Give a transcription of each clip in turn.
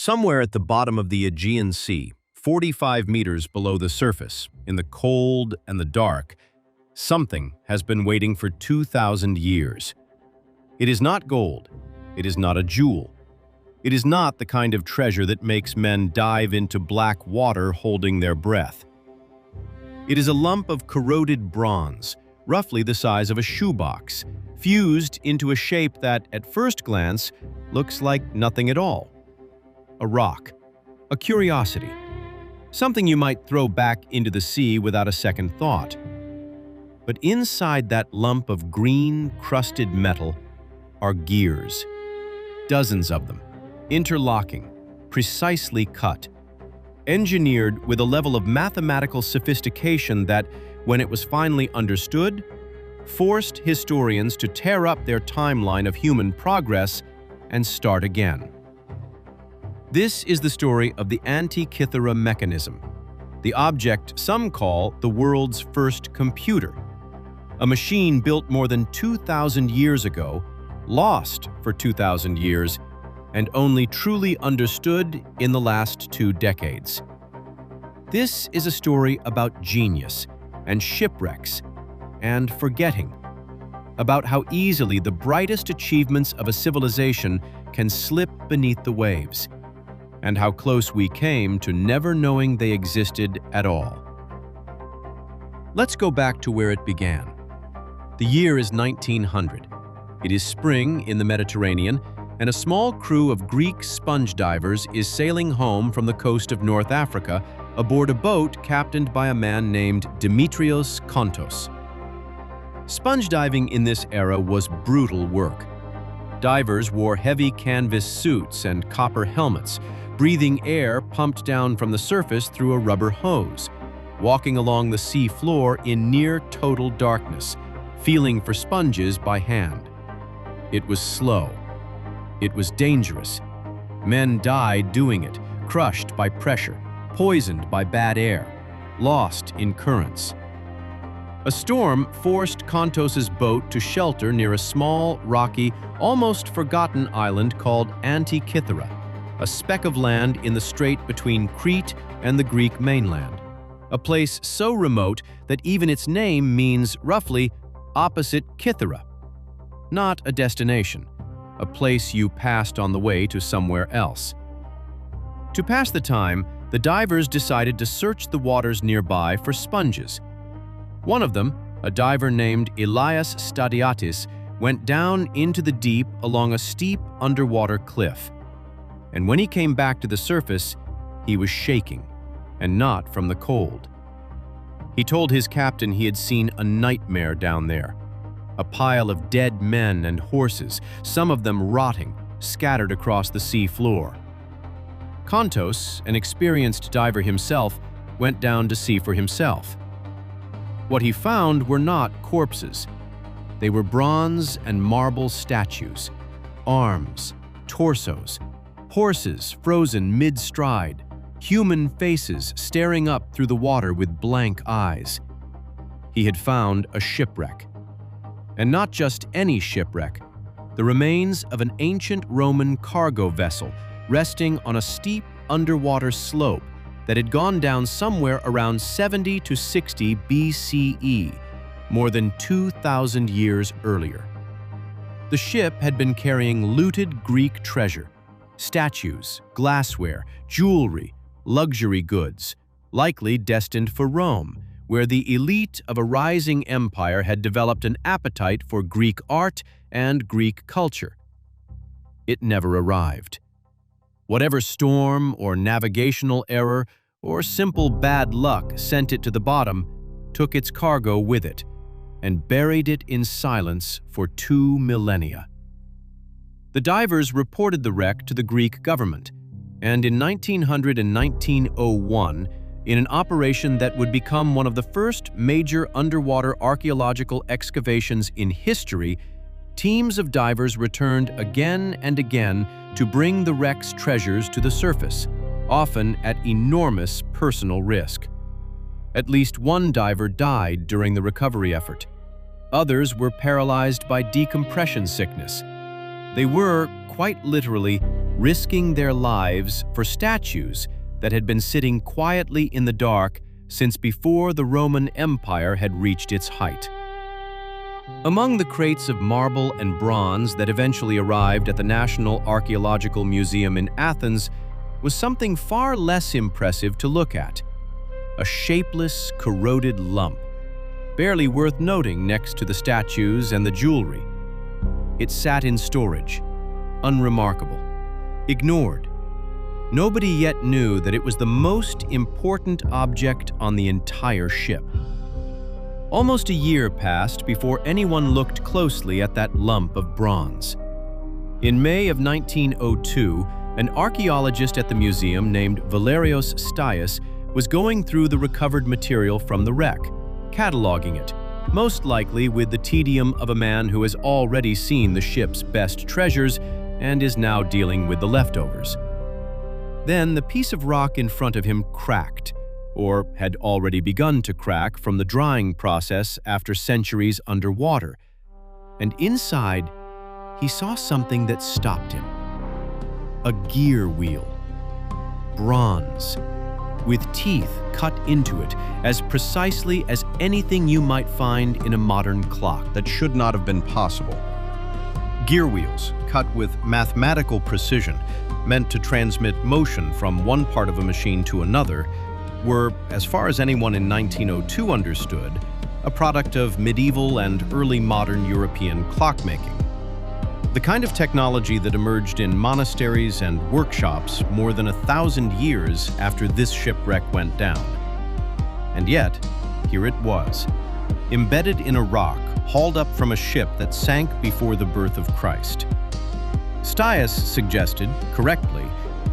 Somewhere at the bottom of the Aegean Sea, 45 meters below the surface, in the cold and the dark, something has been waiting for 2,000 years. It is not gold. It is not a jewel. It is not the kind of treasure that makes men dive into black water holding their breath. It is a lump of corroded bronze, roughly the size of a shoebox, fused into a shape that, at first glance, looks like nothing at all. A rock, a curiosity, something you might throw back into the sea without a second thought. But inside that lump of green, crusted metal are gears, dozens of them, interlocking, precisely cut, engineered with a level of mathematical sophistication that, when it was finally understood, forced historians to tear up their timeline of human progress and start again. This is the story of the Antikythera mechanism, the object some call the world's first computer, a machine built more than 2,000 years ago, lost for 2,000 years, and only truly understood in the last 2 decades. This is a story about genius and shipwrecks and forgetting, about how easily the brightest achievements of a civilization can slip beneath the waves, and how close we came to never knowing they existed at all. Let's go back to where it began. The year is 1900. It is spring in the Mediterranean, and a small crew of Greek sponge divers is sailing home from the coast of North Africa aboard a boat captained by a man named Dimitrios Kontos. Sponge diving in this era was brutal work. Divers wore heavy canvas suits and copper helmets, breathing air pumped down from the surface through a rubber hose, walking along the sea floor in near total darkness, feeling for sponges by hand. It was slow. It was dangerous. Men died doing it, crushed by pressure, poisoned by bad air, lost in currents. A storm forced Kontos's boat to shelter near a small, rocky, almost forgotten island called Antikythera, a speck of land in the strait between Crete and the Greek mainland, a place so remote that even its name means roughly opposite Kythera, not a destination, a place you passed on the way to somewhere else. To pass the time, the divers decided to search the waters nearby for sponges. One of them, a diver named Elias Stadiatis, went down into the deep along a steep underwater cliff. And when he came back to the surface, he was shaking, and not from the cold. He told his captain he had seen a nightmare down there, a pile of dead men and horses, some of them rotting, scattered across the sea floor. Kontos, an experienced diver himself, went down to see for himself. What he found were not corpses. They were bronze and marble statues, arms, torsos, horses frozen mid-stride, human faces staring up through the water with blank eyes. He had found a shipwreck. And not just any shipwreck, the remains of an ancient Roman cargo vessel resting on a steep underwater slope that had gone down somewhere around 70 to 60 BCE, more than 2,000 years earlier. The ship had been carrying looted Greek treasure, statues, glassware, jewelry, luxury goods, likely destined for Rome, where the elite of a rising empire had developed an appetite for Greek art and Greek culture. It never arrived. Whatever storm or navigational error or simple bad luck sent it to the bottom took its cargo with it and buried it in silence for 2 millennia. The divers reported the wreck to the Greek government, and in 1900 and 1901, in an operation that would become one of the first major underwater archaeological excavations in history, teams of divers returned again and again to bring the wreck's treasures to the surface, often at enormous personal risk. At least one diver died during the recovery effort. Others were paralyzed by decompression sickness. They were, quite literally, risking their lives for statues that had been sitting quietly in the dark since before the Roman Empire had reached its height. Among the crates of marble and bronze that eventually arrived at the National Archaeological Museum in Athens was something far less impressive to look at: a shapeless, corroded lump, barely worth noting next to the statues and the jewelry. It sat in storage, unremarkable, ignored. Nobody yet knew that it was the most important object on the entire ship. Almost a year passed before anyone looked closely at that lump of bronze. In May of 1902, an archaeologist at the museum named Valerios Stais was going through the recovered material from the wreck, cataloging it, most likely with the tedium of a man who has already seen the ship's best treasures and is now dealing with the leftovers. Then the piece of rock in front of him cracked, or had already begun to crack from the drying process after centuries underwater. And inside, he saw something that stopped him. A gear wheel. Bronze, with teeth cut into it as precisely as anything you might find in a modern clock. That should not have been possible. Gear wheels, cut with mathematical precision, meant to transmit motion from one part of a machine to another, were, as far as anyone in 1902 understood, a product of medieval and early modern European clockmaking. The kind of technology that emerged in monasteries and workshops more than 1,000 years after this shipwreck went down. And yet, here it was, embedded in a rock hauled up from a ship that sank before the birth of Christ. Stais suggested, correctly,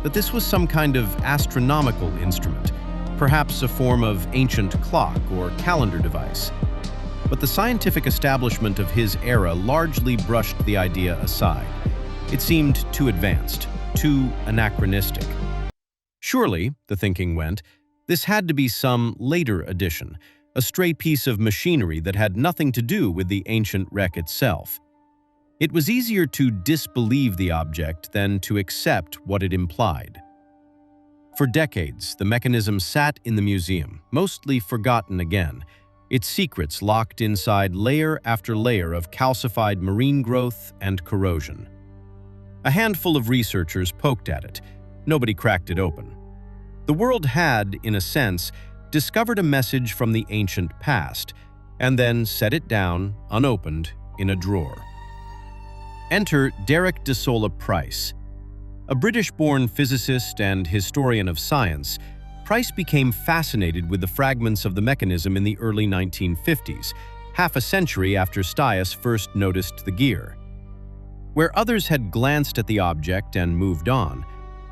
that this was some kind of astronomical instrument, perhaps a form of ancient clock or calendar device. But the scientific establishment of his era largely brushed the idea aside. It seemed too advanced, too anachronistic. Surely, the thinking went, this had to be some later addition, a stray piece of machinery that had nothing to do with the ancient wreck itself. It was easier to disbelieve the object than to accept what it implied. For decades, the mechanism sat in the museum, mostly forgotten again, its secrets locked inside layer after layer of calcified marine growth and corrosion. A handful of researchers poked at it. Nobody cracked it open. The world had, in a sense, discovered a message from the ancient past, and then set it down, unopened, in a drawer. Enter Derek de Solla Price. A British-born physicist and historian of science, Price became fascinated with the fragments of the mechanism in the early 1950s, half a century after Stais first noticed the gear. Where others had glanced at the object and moved on,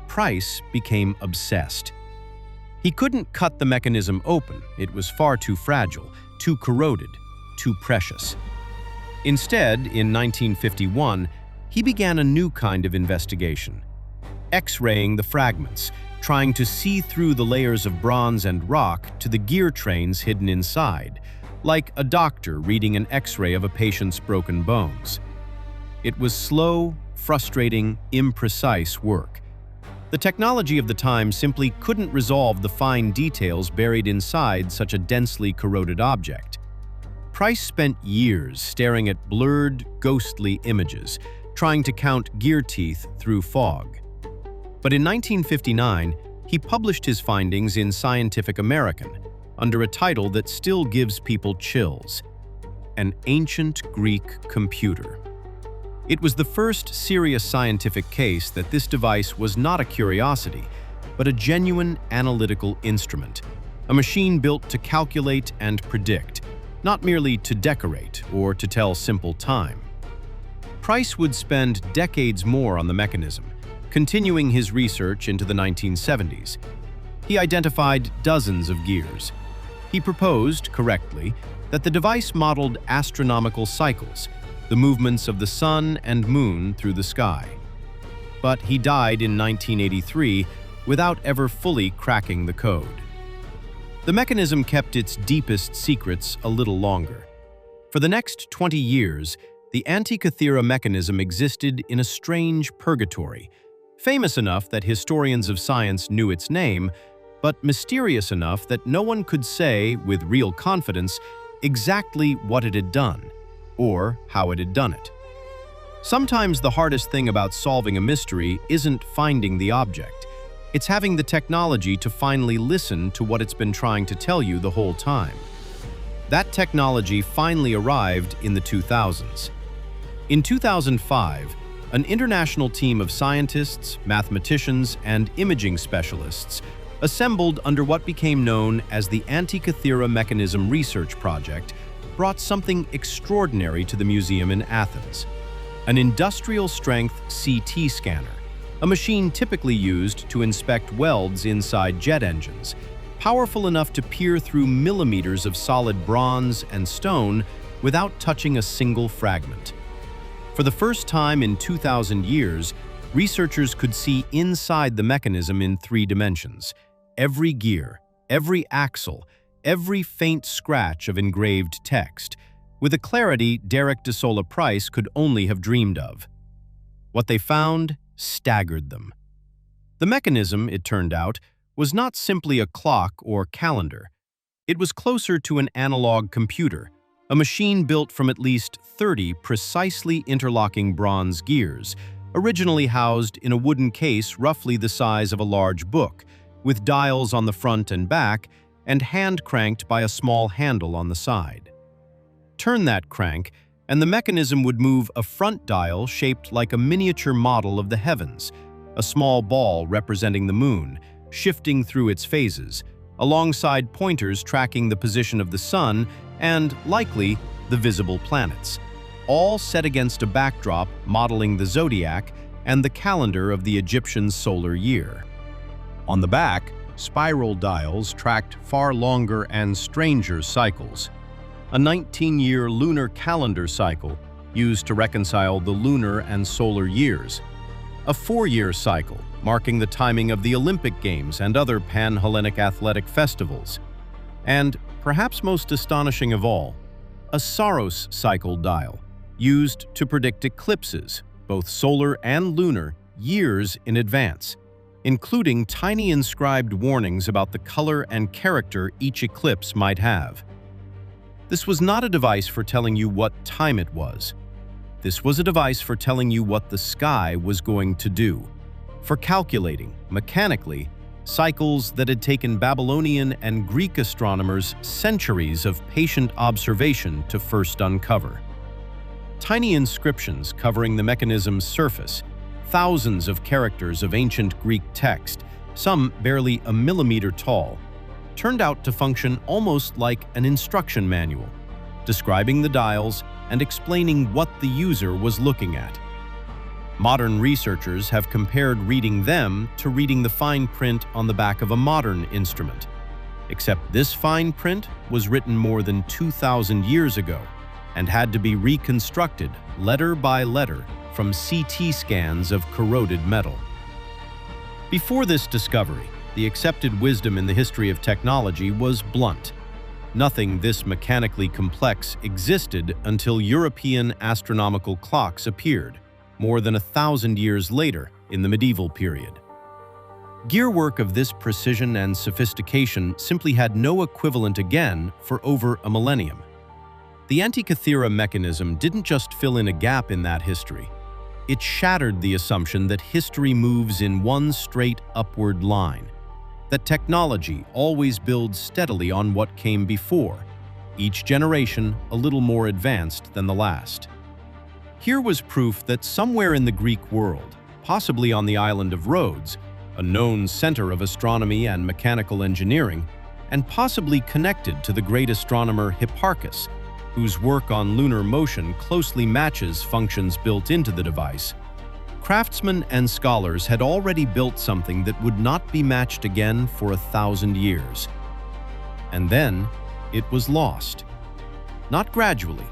Price became obsessed. He couldn't cut the mechanism open. It was far too fragile, too corroded, too precious. Instead, in 1951, he began a new kind of investigation, X-raying the fragments, trying to see through the layers of bronze and rock to the gear trains hidden inside, like a doctor reading an X-ray of a patient's broken bones. It was slow, frustrating, imprecise work. The technology of the time simply couldn't resolve the fine details buried inside such a densely corroded object. Price spent years staring at blurred, ghostly images, trying to count gear teeth through fog. But in 1959, he published his findings in Scientific American, under a title that still gives people chills: An Ancient Greek Computer. It was the first serious scientific case that this device was not a curiosity, but a genuine analytical instrument, a machine built to calculate and predict, not merely to decorate or to tell simple time. Price would spend decades more on the mechanism, continuing his research into the 1970s. He identified dozens of gears. He proposed, correctly, that the device modeled astronomical cycles, the movements of the sun and moon through the sky. But he died in 1983 without ever fully cracking the code. The mechanism kept its deepest secrets a little longer. For the next 20 years, the Antikythera mechanism existed in a strange purgatory, Famous enough that historians of science knew its name, but mysterious enough that no one could say, with real confidence, exactly what it had done, or how it had done it. Sometimes the hardest thing about solving a mystery isn't finding the object. It's having the technology to finally listen to what it's been trying to tell you the whole time. That technology finally arrived in the 2000s. In 2005, an international team of scientists, mathematicians, and imaging specialists assembled under what became known as the Antikythera Mechanism Research Project brought something extraordinary to the museum in Athens: an industrial-strength CT scanner, a machine typically used to inspect welds inside jet engines, powerful enough to peer through millimeters of solid bronze and stone without touching a single fragment. For the first time in 2,000 years, researchers could see inside the mechanism in 3 dimensions: every gear, every axle, every faint scratch of engraved text, with a clarity Derek de Solla Price could only have dreamed of. What they found staggered them. The mechanism, it turned out, was not simply a clock or calendar. It was closer to an analog computer, a machine built from at least 30 precisely interlocking bronze gears, originally housed in a wooden case roughly the size of a large book, with dials on the front and back, and hand-cranked by a small handle on the side. Turn that crank, and the mechanism would move a front dial shaped like a miniature model of the heavens, a small ball representing the moon, shifting through its phases, alongside pointers tracking the position of the sun and, likely, the visible planets, all set against a backdrop modeling the zodiac and the calendar of the Egyptian solar year. On the back, spiral dials tracked far longer and stranger cycles. A 19-year lunar calendar cycle used to reconcile the lunar and solar years. A 4-year cycle marking the timing of the Olympic Games and other pan-Hellenic athletic festivals. And, perhaps most astonishing of all, a Saros cycle dial used to predict eclipses, both solar and lunar, years in advance, including tiny inscribed warnings about the color and character each eclipse might have. This was not a device for telling you what time it was. This was a device for telling you what the sky was going to do, for calculating, mechanically, cycles that had taken Babylonian and Greek astronomers centuries of patient observation to first uncover. Tiny inscriptions covering the mechanism's surface, thousands of characters of ancient Greek text, some barely a millimeter tall, turned out to function almost like an instruction manual, describing the dials and explaining what the user was looking at. Modern researchers have compared reading them to reading the fine print on the back of a modern instrument, except this fine print was written more than 2,000 years ago and had to be reconstructed letter by letter from CT scans of corroded metal. Before this discovery, the accepted wisdom in the history of technology was blunt. Nothing this mechanically complex existed until European astronomical clocks appeared, more than 1,000 years later in the medieval period. Gearwork of this precision and sophistication simply had no equivalent again for over a millennium. The Antikythera mechanism didn't just fill in a gap in that history. It shattered the assumption that history moves in one straight upward line, that technology always builds steadily on what came before, each generation a little more advanced than the last. Here was proof that somewhere in the Greek world, possibly on the island of Rhodes, a known center of astronomy and mechanical engineering, and possibly connected to the great astronomer Hipparchus, whose work on lunar motion closely matches functions built into the device, craftsmen and scholars had already built something that would not be matched again for 1,000 years. And then it was lost. Not gradually,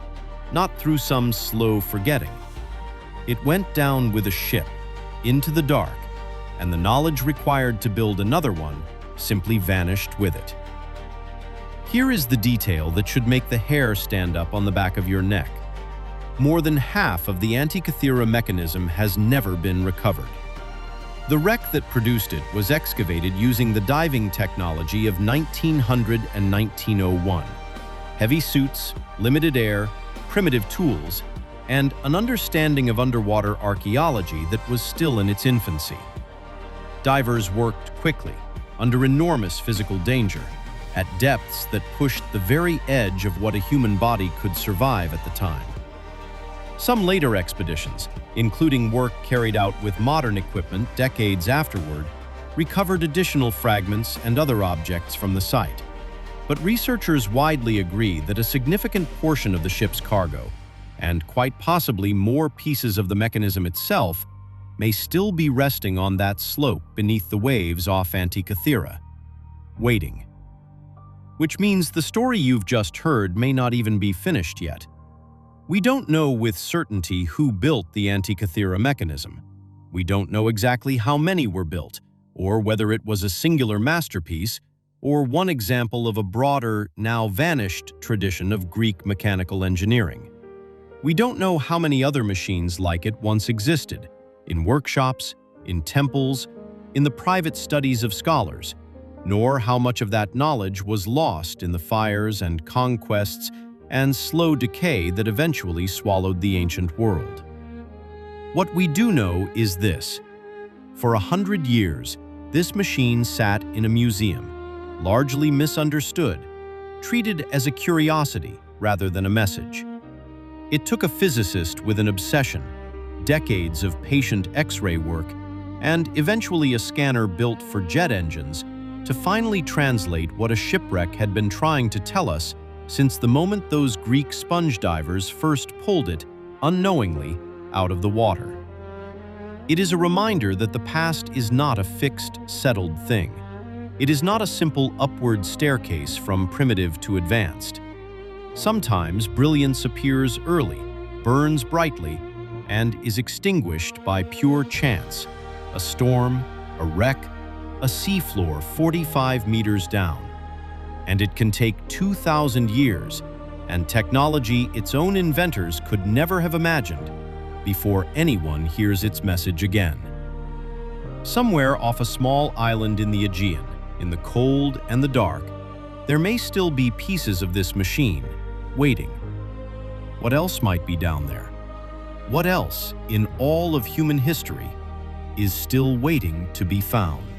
not through some slow forgetting. It went down with a ship, into the dark, and the knowledge required to build another one simply vanished with it. Here is the detail that should make the hair stand up on the back of your neck. More than half of the Antikythera mechanism has never been recovered. The wreck that produced it was excavated using the diving technology of 1900 and 1901. Heavy suits, limited air, primitive tools, and an understanding of underwater archaeology that was still in its infancy. Divers worked quickly, under enormous physical danger, at depths that pushed the very edge of what a human body could survive at the time. Some later expeditions, including work carried out with modern equipment decades afterward, recovered additional fragments and other objects from the site. But researchers widely agree that a significant portion of the ship's cargo, and quite possibly more pieces of the mechanism itself, may still be resting on that slope beneath the waves off Antikythera, waiting. Which means the story you've just heard may not even be finished yet. We don't know with certainty who built the Antikythera mechanism. We don't know exactly how many were built, or whether it was a singular masterpiece, or one example of a broader, now vanished tradition of Greek mechanical engineering. We don't know how many other machines like it once existed, in workshops, in temples, in the private studies of scholars, nor how much of that knowledge was lost in the fires and conquests and slow decay that eventually swallowed the ancient world. What we do know is this: for 100 years, this machine sat in a museum, largely misunderstood, treated as a curiosity rather than a message. It took a physicist with an obsession, decades of patient X-ray work, and eventually a scanner built for jet engines to finally translate what a shipwreck had been trying to tell us since the moment those Greek sponge divers first pulled it, unknowingly, out of the water. It is a reminder that the past is not a fixed, settled thing. It is not a simple upward staircase from primitive to advanced. Sometimes brilliance appears early, burns brightly, and is extinguished by pure chance: a storm, a wreck, a seafloor 45 meters down. And it can take 2,000 years, and technology its own inventors could never have imagined, before anyone hears its message again. Somewhere off a small island in the Aegean, in the cold and the dark, there may still be pieces of this machine, waiting. What else might be down there? What else, in all of human history, is still waiting to be found?